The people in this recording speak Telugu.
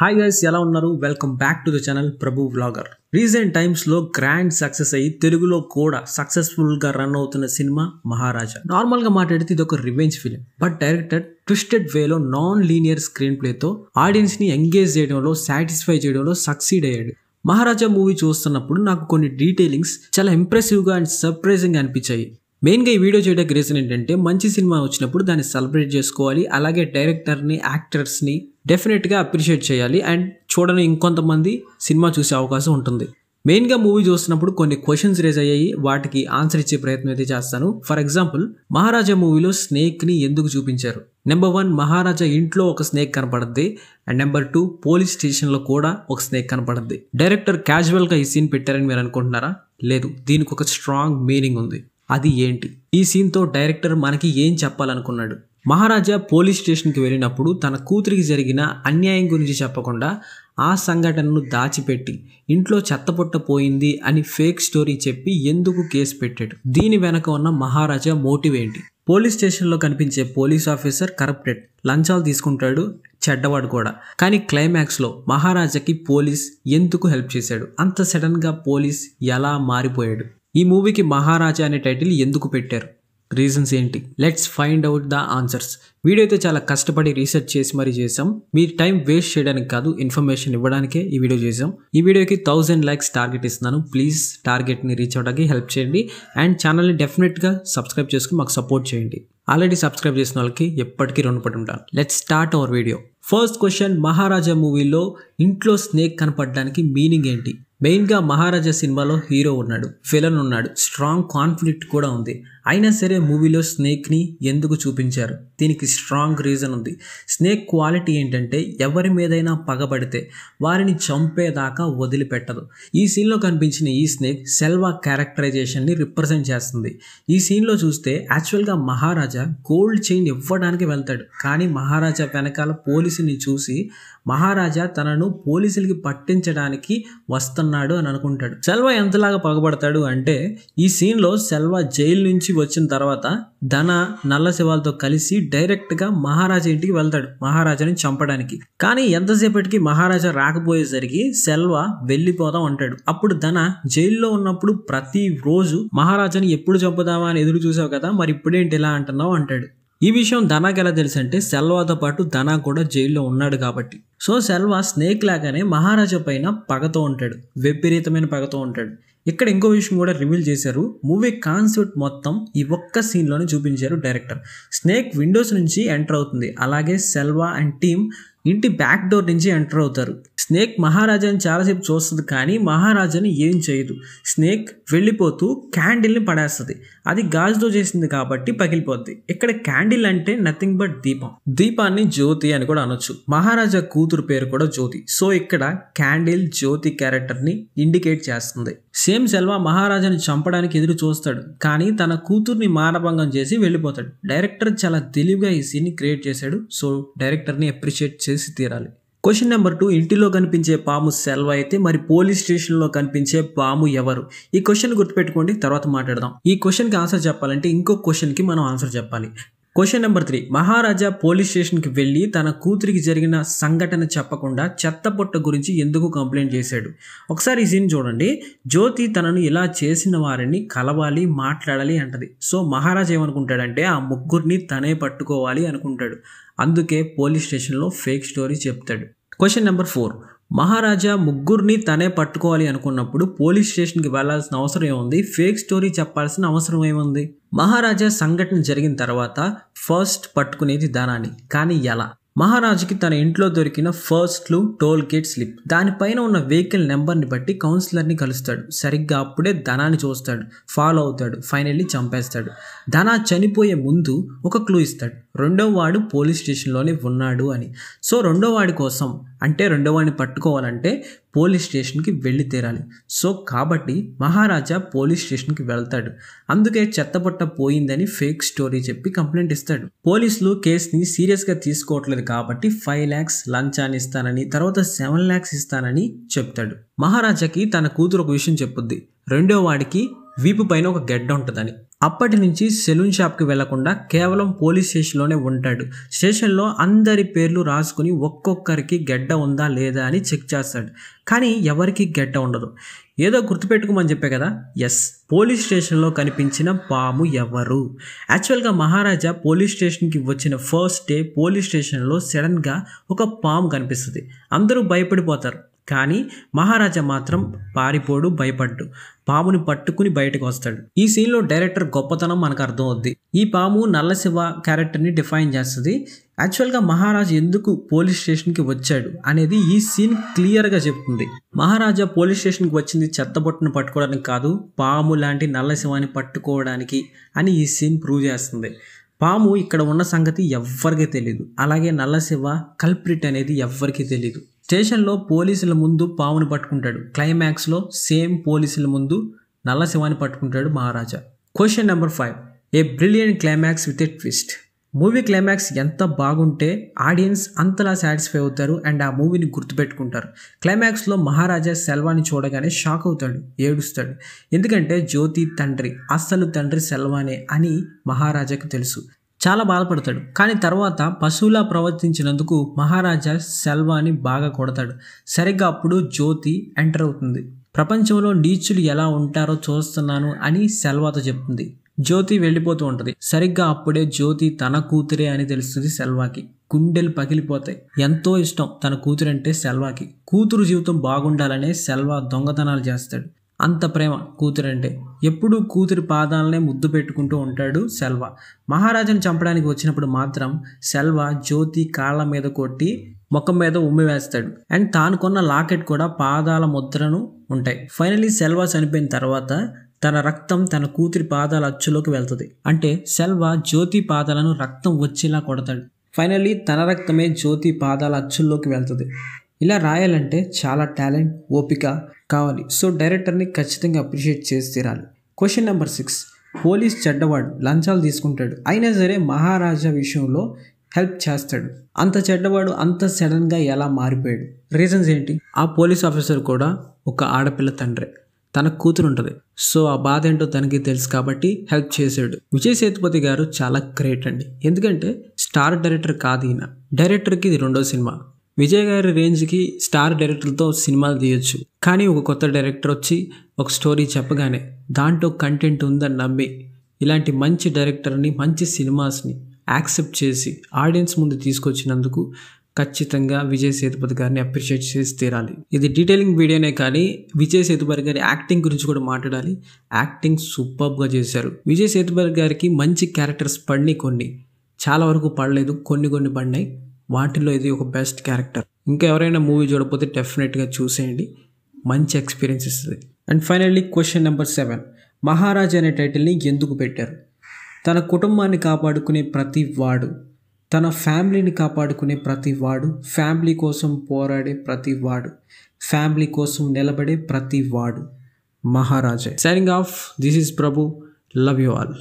హాయ్ గైస్, ఎలా ఉన్నారు? Welcome back to the channel Prabhu vlogger. Recent టైమ్స్లో గ్రాండ్ సక్సెస్ అయ్యి తెలుగులో కూడా సక్సెస్ఫుల్గా రన్ అవుతున్న సినిమా మహారాజా. నార్మల్గా మాట్లాడితే ఇది ఒక revenge film, but director twisted వేలో నాన్ లీనియర్ స్క్రీన్ ప్లేతో ఆడియన్స్ని ఎంగేజ్ చేయడంలో, సాటిస్ఫై చేయడంలో సక్సీడ్ అయ్యాడు. మహారాజా మూవీ చూస్తున్నప్పుడు నాకు కొన్ని డీటెయిలింగ్స్ చాలా ఇంప్రెసివ్గా అండ్ సర్ప్రైజింగ్ అనిపించాయి. మెయిన్గా ఈ వీడియో చేయడానికి రీజన్ ఏంటంటే, మంచి సినిమా వచ్చినప్పుడు దాన్ని సెలబ్రేట్ చేసుకోవాలి, అలాగే డైరెక్టర్ని, యాక్టర్స్ని డెఫినెట్గా అప్రిషియేట్ చేయాలి అండ్ చూడని ఇంకొంతమంది సినిమా చూసే అవకాశం ఉంటుంది. మెయిన్గా మూవీ చూస్తున్నప్పుడు కొన్ని క్వశ్చన్స్ రేజ్ అయ్యాయి, వాటికి ఆన్సర్ ఇచ్చే ప్రయత్నం అయితే చేస్తాను. ఫర్ ఎగ్జాంపుల్, మహారాజా మూవీలో స్నేక్ని ఎందుకు చూపించారు? నెంబర్ 1, మహారాజా ఇంట్లో ఒక స్నేక్ కనపడుద్ది, అండ్ నెంబర్ 2, పోలీస్ స్టేషన్లో కూడా ఒక స్నేక్ కనపడుద్ది. డైరెక్టర్ క్యాజువల్గా ఈ సీన్ పెట్టారని మీరు అనుకుంటున్నారా? లేదు, దీనికి ఒక స్ట్రాంగ్ మీనింగ్ ఉంది. అది ఏంటి? ఈ సీన్తో డైరెక్టర్ మనకి ఏం చెప్పాలనుకున్నాడు? మహారాజా పోలీస్ స్టేషన్కి వెళ్ళినప్పుడు తన కూతురికి జరిగిన అన్యాయం గురించి చెప్పకుండా ఆ సంఘటనను దాచిపెట్టి ఇంట్లో చెత్తపుట్ట పోయింది అని ఫేక్ స్టోరీ చెప్పి ఎందుకు కేసు పెట్టాడు? దీని వెనక ఉన్న మహారాజా మోటివ్ ఏంటి? పోలీస్ స్టేషన్లో కనిపించే పోలీస్ ఆఫీసర్ కరప్టెడ్, లంచాలు తీసుకుంటాడు, చెడ్డవాడు కూడా. కానీ క్లైమాక్స్లో మహారాజాకి పోలీస్ ఎందుకు హెల్ప్ చేశాడు? అంత సడన్గా పోలీస్ ఎలా మారిపోయాడు? ఈ మూవీకి మహారాజా అనే టైటిల్ ఎందుకు పెట్టారు? రీజన్స్ ఏంటి? Let's find out the answers. Video అయితే చాలా కష్టపడి రీసెర్చ్ చేసి మరీ చేసాం. మీ టైం వేస్ట్ చేయడానికి కాదు, ఇన్ఫర్మేషన్ ఇవ్వడానికే ఈ వీడియో చేసాం. ఈ వీడియోకి 1000 లైక్స్ టార్గెట్ ఇస్తున్నాను. ప్లీజ్ టార్గెట్ని రీచ్ అవ్వడానికి హెల్ప్ చేయండి అండ్ ఛానల్ని డెఫినెట్గా సబ్స్క్రైబ్ చేసుకుని మాకు సపోర్ట్ చేయండి. ఆల్రెడీ సబ్స్క్రైబ్ చేసిన వాళ్ళకి ఎప్పటికీ రుణపడి ఉంటాను. Let's start our video. First question, Maharaja మూవీలో ఇంట్లో స్నేక్ కనపడడానికి మీనింగ్ ఏంటి? మెయిన్గా మహారాజా సినిమాలో హీరో ఉన్నాడు, విలన్ ఉన్నాడు, స్ట్రాంగ్ కాన్ఫ్లిక్ట్ కూడా ఉంది. అయినా సరే మూవీలో స్నేక్ని ఎందుకు చూపించారు? దీనికి స్ట్రాంగ్ రీజన్ ఉంది. స్నేక్ క్వాలిటీ ఏంటంటే, ఎవరి మీదైనా పగబడితే వారిని చంపేదాకా వదిలిపెట్టదు. ఈ సీన్లో కనిపించిన ఈ స్నేక్ సెల్వా క్యారెక్టరైజేషన్ని రిప్రజెంట్ చేస్తుంది. ఈ సీన్లో చూస్తే యాక్చువల్గా మహారాజా గోల్డ్ చైన్ ఇవ్వడానికి వెళ్తాడు, కానీ మహారాజా వెనకాల పోలీసుని చూసి మహారాజా తనను పోలీసులకి పట్టించడానికి వస్తున్నాడు అని అనుకుంటాడు. సెల్వా ఎంతలాగా పగబడతాడు అంటే, ఈ సీన్లో సెల్వా జైలు నుంచి వచ్చిన తర్వాత ధన నల్ల శివాలతో కలిసి డైరెక్ట్గా మహారాజా ఇంటికి వెళ్తాడు మహారాజాని చంపడానికి. కానీ ఎంతసేపటికి మహారాజా రాకపోయేసరికి సెల్వా వెళ్ళిపోదాం అంటాడు. అప్పుడు ధన జైల్లో ఉన్నప్పుడు ప్రతి రోజు మహారాజాని ఎప్పుడు చంపుదామా అని ఎదురు చూసావు కదా, మరి ఇప్పుడేంటి ఇలా అంటున్నావు అంటాడు. ఈ విషయం ధనాకి ఎలా తెలుసు అంటే, సెల్వాతో పాటు ధనా కూడా జైల్లో ఉన్నాడు కాబట్టి. సో సెల్వా స్నేక్ లాగానే మహారాజా పైన పగతో ఉంటాడు, విపరీతమైన పగతో ఉంటాడు. ఇక్కడ ఇంకో విషయం కూడా రివీల్ చేశారు. మూవీ కాన్సెప్ట్ మొత్తం ఈ ఒక్క సీన్లోనే చూపించారు డైరెక్టర్. స్నేక్ విండోస్ నుంచి ఎంటర్ అవుతుంది, అలాగే సెల్వా అండ్ టీమ్ ఇంటి బ్యాక్ డోర్ నుంచి ఎంటర్ అవుతారు. స్నేక్ మహారాజాని చాలాసేపు చూస్తుంది, కానీ మహారాజాని ఏం చేయదు. స్నేక్ వెళ్ళిపోతూ క్యాండిల్ని పడేస్తుంది. అది గాజుతో చేసింది కాబట్టి పగిలిపోద్ది. ఇక్కడ క్యాండిల్ అంటే నథింగ్ బట్ దీపం. దీపాన్ని జ్యోతి అని కూడా అనొచ్చు. మహారాజా కూతురు పేరు కూడా జ్యోతి. సో ఇక్కడ క్యాండిల్ జ్యోతి క్యారెక్టర్ని ఇండికేట్ చేస్తుంది. సేమ్ సెల్వా మహారాజాని చంపడానికి ఎదురు చూస్తాడు, కానీ తన కూతుర్ని మానభంగం చేసి వెళ్ళిపోతాడు. డైరెక్టర్ చాలా తెలివిగా ఈ సీన్ని క్రియేట్ చేశాడు. సో డైరెక్టర్ని అప్రిషియేట్ చేసి తీరాలి. క్వశ్చన్ నెంబర్ 2, ఇంటిలో కనిపించే పాము సెల్వా అయితే మరి పోలీస్ స్టేషన్లో కనిపించే పాము ఎవరు? ఈ క్వశ్చన్ గుర్తుపెట్టుకోండి, తర్వాత మాట్లాడదాం. ఈ క్వశ్చన్కి ఆన్సర్ చెప్పాలంటే ఇంకో క్వశ్చన్కి మనం ఆన్సర్ చెప్పాలి. క్వశ్చన్ నెంబర్ 3, మహారాజా పోలీస్ స్టేషన్కి వెళ్ళి తన కూతురికి జరిగిన సంఘటన చెప్పకుండా చెత్తపుట్ట గురించి ఎందుకు కంప్లైంట్ చేశాడు? ఒకసారి ఈ సీన్ చూడండి. జ్యోతి తనను ఇలా చేసిన వారిని కలవాలి, మాట్లాడాలి అంటది. సో మహారాజా ఏమనుకుంటాడంటే, ఆ ముగ్గురిని తనే పట్టుకోవాలి అనుకుంటాడు. అందుకే పోలీస్ స్టేషన్లో ఫేక్ స్టోరీ చెప్తాడు. క్వశ్చన్ నెంబర్ 4, మహారాజా ముగ్గురిని తనే పట్టుకోవాలి అనుకున్నప్పుడు పోలీస్ స్టేషన్కి వెళ్లాల్సిన అవసరం ఏముంది? ఫేక్ స్టోరీ చెప్పాల్సిన అవసరం ఏముంది? మహారాజా సంఘటన జరిగిన తర్వాత ఫస్ట్ పట్టుకునేది ధనాన్ని, కానీ ఎలా? మహారాజుకి తన ఇంట్లో దొరికిన first clue toll gate slip. దానిపైన ఉన్న వెహికల్ నెంబర్ని బట్టి కౌన్సిలర్ని కలుస్తాడు. సరిగ్గా అప్పుడే ధనాన్ని చూస్తాడు, ఫాలో అవుతాడు, ఫైనల్లీ చంపేస్తాడు. ధనా చనిపోయే ముందు ఒక క్లూ ఇస్తాడు, రెండో వాడు పోలీస్ స్టేషన్లోనే ఉన్నాడు అని. సో రెండో వాడి కోసం, అంటే రెండో వాడిని పట్టుకోవాలంటే పోలీస్ స్టేషన్కి వెళ్ళి తీరాలి. సో కాబట్టి మహారాజా పోలీస్ స్టేషన్కి వెళ్తాడు. అందుకే చెత్తపుట్ట పోయిందని ఫేక్ స్టోరీ చెప్పి కంప్లైంట్ ఇస్తాడు. పోలీసులు కేసుని సీరియస్గా తీసుకోవట్లేదు కాబట్టి 5 lakhs లంచాన్ని ఇస్తానని, తర్వాత 7 lakhs ఇస్తానని చెప్తాడు. మహారాజాకి తన కూతురు ఒక విషయం చెప్పుద్ది, రెండో వాడికి వీపు పైన ఒక గెడ్డ ఉంటుందని. అప్పటి నుంచి సెలూన్ షాప్కి వెళ్లకుండా కేవలం పోలీస్ స్టేషన్లోనే ఉంటాడు. స్టేషన్లో అందరి పేర్లు రాసుకుని ఒక్కొక్కరికి గెడ్డ ఉందా లేదా అని చెక్ చేస్తాడు. కానీ ఎవరికి గెడ్డ ఉండదు. ఏదో గుర్తుపెట్టుకోమని చెప్పే కదా. ఎస్, పోలీస్ స్టేషన్లో కనిపించిన పాము ఎవరు? యాక్చువల్గా మహారాజా పోలీస్ స్టేషన్కి వచ్చిన ఫస్ట్ డే పోలీస్ స్టేషన్లో సడన్గా ఒక పాము కనిపిస్తుంది. అందరూ భయపడిపోతారు. కానీ మహారాజా మాత్రం పారిపోడు, భయపడ్డు. పాముని పట్టుకుని బయటకు వస్తాడు. ఈ సీన్లో డైరెక్టర్ గొప్పతనం మనకు అర్థం అవుద్ది. ఈ పాము నల్లశివ క్యారెక్టర్ని డిఫైన్ చేస్తుంది. యాక్చువల్గా మహారాజా ఎందుకు పోలీస్ స్టేషన్కి వచ్చాడు అనేది ఈ సీన్ క్లియర్గా చెప్తుంది. మహారాజా పోలీస్ స్టేషన్కి వచ్చింది చెత్తబొట్టును పట్టుకోవడానికి కాదు, పాము లాంటి నల్లశివాని పట్టుకోవడానికి అని ఈ సీన్ ప్రూవ్ చేస్తుంది. పాము ఇక్కడ ఉన్న సంగతి ఎవ్వరికీ తెలియదు. అలాగే నల్లశివ కల్ప్రిట్ అనేది ఎవ్వరికీ తెలియదు. స్టేషన్లో పోలీసుల ముందు పాముని పట్టుకుంటాడు. క్లైమాక్స్లో సేమ్ పోలీసుల ముందు నల్లశివాని పట్టుకుంటాడు Maharaja. Question number 5. A brilliant climax with a twist. Movie climax ఎంత బాగుంటే ఆడియన్స్ అంతలా సాటిస్ఫై అవుతారు అండ్ ఆ మూవీని గుర్తుపెట్టుకుంటారు. క్లైమాక్స్లో మహారాజా సెల్వాని చూడగానే షాక్ అవుతాడు, ఏడుస్తాడు. ఎందుకంటే జ్యోతి తండ్రి, అస్సలు తండ్రి సెల్వానే అని మహారాజాకు తెలుసు. చాలా బాధపడతాడు. కానీ తర్వాత పశువులా ప్రవర్తించినందుకు మహారాజా సెల్వాని బాగా కొడతాడు. సరిగ్గా అప్పుడు జ్యోతి ఎంటర్ అవుతుంది. ప్రపంచంలో నీచులు ఎలా ఉంటారో చూస్తున్నాను అని సెల్వాతో చెప్తుంది. జ్యోతి వెళ్ళిపోతూ ఉంటుంది. సరిగ్గా అప్పుడే జ్యోతి తన కూతురే అని తెలుస్తుంది సెల్వాకి. గుండెలు పగిలిపోతాయి. ఎంతో ఇష్టం తన కూతురంటే సెల్వాకి. కూతురు జీవితం బాగుండాలనే సెల్వా దొంగతనాలు చేస్తాడు. అంత ప్రేమ కూతురంటే. ఎప్పుడూ కూతురి పాదాలనే ముద్దు పెట్టుకుంటూ ఉంటాడు సెల్వా. మహారాజాను చంపడానికి వచ్చినప్పుడు మాత్రం సెల్వా జ్యోతి కాళ్ళ మీద కొట్టి ముఖం మీద ఉమ్మి వేస్తాడు. అండ్ తాను కొన్న లాకెట్ కూడా పాదాల ముద్రను ఉంటాయి. ఫైనలీ సెల్వా చనిపోయిన తర్వాత తన రక్తం తన కూతురి పాదాల అచ్చులోకి వెళ్తుంది. అంటే సెల్వా జ్యోతి పాదాలను రక్తం వచ్చేలా కొడతాడు. ఫైనలీ తన రక్తమే జ్యోతి పాదాల అచ్చుల్లోకి వెళ్తుంది. ఇలా రాయాలంటే చాలా టాలెంట్, ఓపిక కావాలి. సో డైరెక్టర్ని ఖచ్చితంగా అప్రిషియేట్ చేసి తీరాలి. Question number 6. పోలీస్ చెడ్డవాడు, లంచాలు తీసుకుంటాడు, అయినా సరే మహారాజా విషయంలో హెల్ప్ చేస్తాడు. అంత చెడ్డవాడు అంత సడన్గా ఎలా మారిపోయాడు? రీజన్స్ ఏంటి? ఆ పోలీస్ ఆఫీసర్ కూడా ఒక ఆడపిల్ల తండ్రి, తన కూతురు ఉంటుంది. సో ఆ బాధ ఏంటో తనకి తెలుసు కాబట్టి హెల్ప్ చేశాడు. విజయ్ సేతుపతి గారు చాలా గ్రేట్ అండి. ఎందుకంటే స్టార్ డైరెక్టర్ కాదు ఈయన. డైరెక్టర్కి ఇది 2వ సినిమా. విజయ్ గారి రేంజ్కి స్టార్ డైరెక్టర్తో సినిమాలు తీయొచ్చు. కానీ ఒక కొత్త డైరెక్టర్ వచ్చి ఒక స్టోరీ చెప్పగానే దాంట్లో కంటెంట్ ఉందని నమ్మి ఇలాంటి మంచి డైరెక్టర్ని, మంచి సినిమాస్ని యాక్సెప్ట్ చేసి ఆడియన్స్ ముందు తీసుకొచ్చినందుకు ఖచ్చితంగా విజయ్ సేతుపతి గారిని అప్రిషియేట్ చేసి తీరాలి. ఇది డీటెయిలింగ్ వీడియోనే కానీ విజయ్ సేతుపతి గారి యాక్టింగ్ గురించి కూడా మాట్లాడాలి. యాక్టింగ్ సూపర్గా చేశారు. విజయ్ సేతుపతి గారికి మంచి క్యారెక్టర్స్ పడినాయి, కొన్ని చాలా వరకు పడలేదు, కొన్ని పడినాయి. వాటిల్లో ఇది ఒక బెస్ట్ క్యారెక్టర్. ఇంకా ఎవరైనా మూవీ చూడకపోతే డెఫినెట్గా చూసేయండి, మంచి ఎక్స్పీరియన్స్ ఇస్తుంది. And finally question number 7. మహారాజా అనే టైటిల్ని ఎందుకు పెట్టారు? తన కుటుంబాన్ని కాపాడుకునే ప్రతి వాడు, తన ఫ్యామిలీని కాపాడుకునే ప్రతి వాడు, ఫ్యామిలీ కోసం పోరాడే ప్రతి వాడు, ఫ్యామిలీ కోసం నిలబడే ప్రతి వాడు Maharaja. Signing off. This is Prabhu. Love you all.